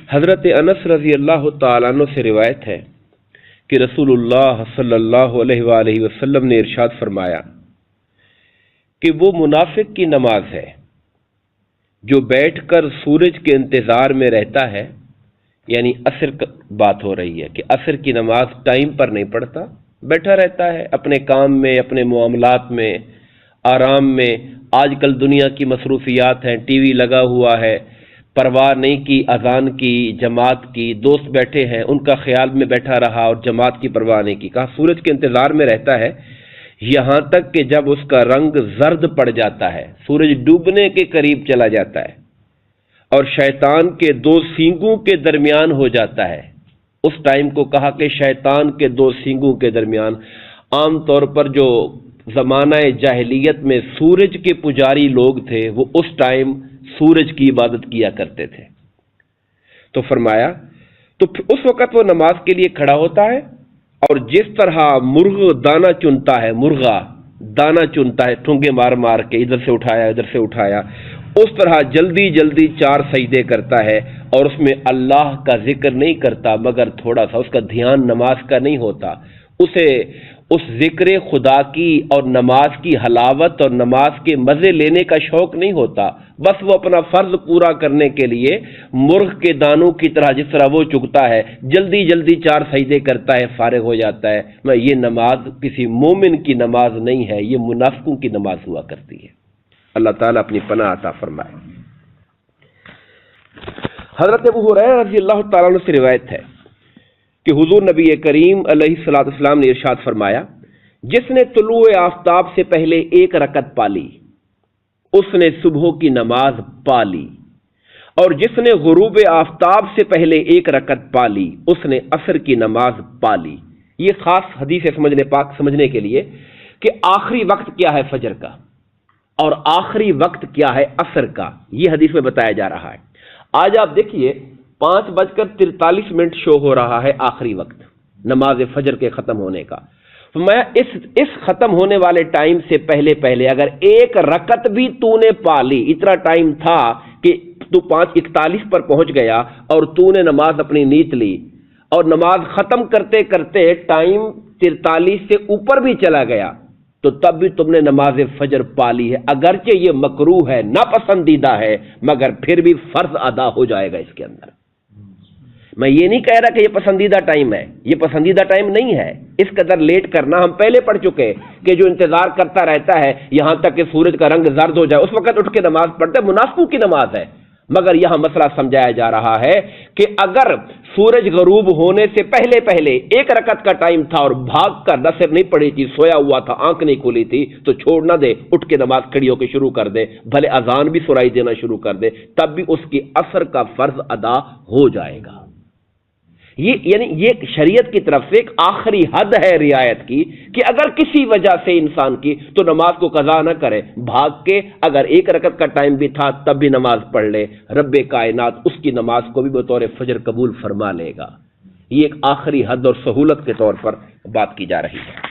حضرت انس رضی اللہ تعالیٰ عنہ سے روایت ہے کہ رسول اللہ صلی اللہ علیہ وآلہ وسلم نے ارشاد فرمایا کہ وہ منافق کی نماز ہے جو بیٹھ کر سورج کے انتظار میں رہتا ہے، یعنی عصر بات ہو رہی ہے کہ عصر کی نماز ٹائم پر نہیں پڑھتا، بیٹھا رہتا ہے اپنے کام میں، اپنے معاملات میں، آرام میں۔ آج کل دنیا کی مصروفیات ہیں، ٹی وی لگا ہوا ہے، پرواہ نہیں کی اذان کی، جماعت کی، دوست بیٹھے ہیں ان کا خیال میں بیٹھا رہا اور جماعت کی پرواہ نہیں کی۔ کہا سورج کے انتظار میں رہتا ہے یہاں تک کہ جب اس کا رنگ زرد پڑ جاتا ہے، سورج ڈوبنے کے قریب چلا جاتا ہے اور شیطان کے دو سینگوں کے درمیان ہو جاتا ہے۔ اس ٹائم کو کہا کہ شیطان کے دو سینگوں کے درمیان، عام طور پر جو زمانہ جاہلیت میں سورج کے پجاری لوگ تھے وہ اس ٹائم سورج کی عبادت کیا کرتے تھے۔ تو فرمایا تو اس وقت وہ نماز کے لیے کھڑا ہوتا ہے اور جس طرح مرغ دانہ چنتا ہے، مرغا دانہ چنتا ہے ٹھونگے مار مار کے، ادھر سے اٹھایا ادھر سے اٹھایا، اس طرح جلدی جلدی 4 سجدے کرتا ہے اور اس میں اللہ کا ذکر نہیں کرتا مگر تھوڑا سا، اس کا دھیان نماز کا نہیں ہوتا، اسے اس ذکر خدا کی اور نماز کی حلاوت اور نماز کے مزے لینے کا شوق نہیں ہوتا، بس وہ اپنا فرض پورا کرنے کے لیے مرغ کے دانوں کی طرح جس طرح وہ چگتا ہے، جلدی جلدی 4 سجدے کرتا ہے، فارغ ہو جاتا ہے۔ یہ نماز کسی مومن کی نماز نہیں ہے، یہ منافقوں کی نماز ہوا کرتی ہے۔ اللہ تعالیٰ اپنی پناہ عطا فرمائے۔ حضرت ابو ہریرہ رضی اللہ تعالیٰ عنہ سے روایت ہے کہ حضور نبی کریم علیہ الصلوۃ والسلام نے ارشاد فرمایا، جس نے طلوع آفتاب سے پہلے 1 رکعت پالی اس نے صبح کی نماز پالی، اور جس نے غروب آفتاب سے پہلے 1 رکعت پالی اس نے عصر کی نماز پالی۔ یہ خاص حدیث ہے سمجھنے کے لیے کہ آخری وقت کیا ہے فجر کا اور آخری وقت کیا ہے عصر کا، یہ حدیث میں بتایا جا رہا ہے۔ آج آپ دیکھیے 5:43 شو ہو رہا ہے آخری وقت نماز فجر کے ختم ہونے کا۔ میں اس ختم ہونے والے ٹائم سے پہلے اگر 1 رکعت بھی تو نے پالی، اتنا ٹائم تھا کہ تو 5:41 پر پہنچ گیا اور تو نے نماز اپنی نیت لی اور نماز ختم کرتے کرتے ٹائم 43 سے اوپر بھی چلا گیا تو تب بھی تم نے نماز فجر پالی ہے، اگرچہ یہ مکروہ ہے، ناپسندیدہ ہے، مگر پھر بھی فرض ادا ہو جائے گا اس کے اندر۔ میں یہ نہیں کہہ رہا کہ یہ پسندیدہ ٹائم ہے، یہ پسندیدہ ٹائم نہیں ہے، اس قدر لیٹ کرنا ہم پہلے پڑھ چکے کہ جو انتظار کرتا رہتا ہے یہاں تک کہ سورج کا رنگ زرد ہو جائے اس وقت اٹھ کے نماز پڑھتا ہے، منافقوں کی نماز ہے۔ مگر یہاں مسئلہ سمجھایا جا رہا ہے کہ اگر سورج غروب ہونے سے پہلے 1 رکعت کا ٹائم تھا اور بھاگ کر نصر نہیں پڑی تھی، سویا ہوا تھا، آنکھ نہیں کھلی تھی، تو چھوڑ نہ دے، اٹھ کے نماز کھڑی ہو کے شروع کر دے، بھلے اذان بھی سنائی دینا شروع کر دے، تب بھی اس کی عصر کا فرض ادا ہو جائے گا۔ یہ شریعت کی طرف سے ایک آخری حد ہے رعایت کی کہ اگر کسی وجہ سے انسان کی تو نماز کو قضا نہ کرے، بھاگ کے اگر 1 رکعت کا ٹائم بھی تھا تب بھی نماز پڑھ لے، رب کائنات اس کی نماز کو بھی بطور فجر قبول فرما لے گا۔ یہ ایک آخری حد اور سہولت کے طور پر بات کی جا رہی ہے۔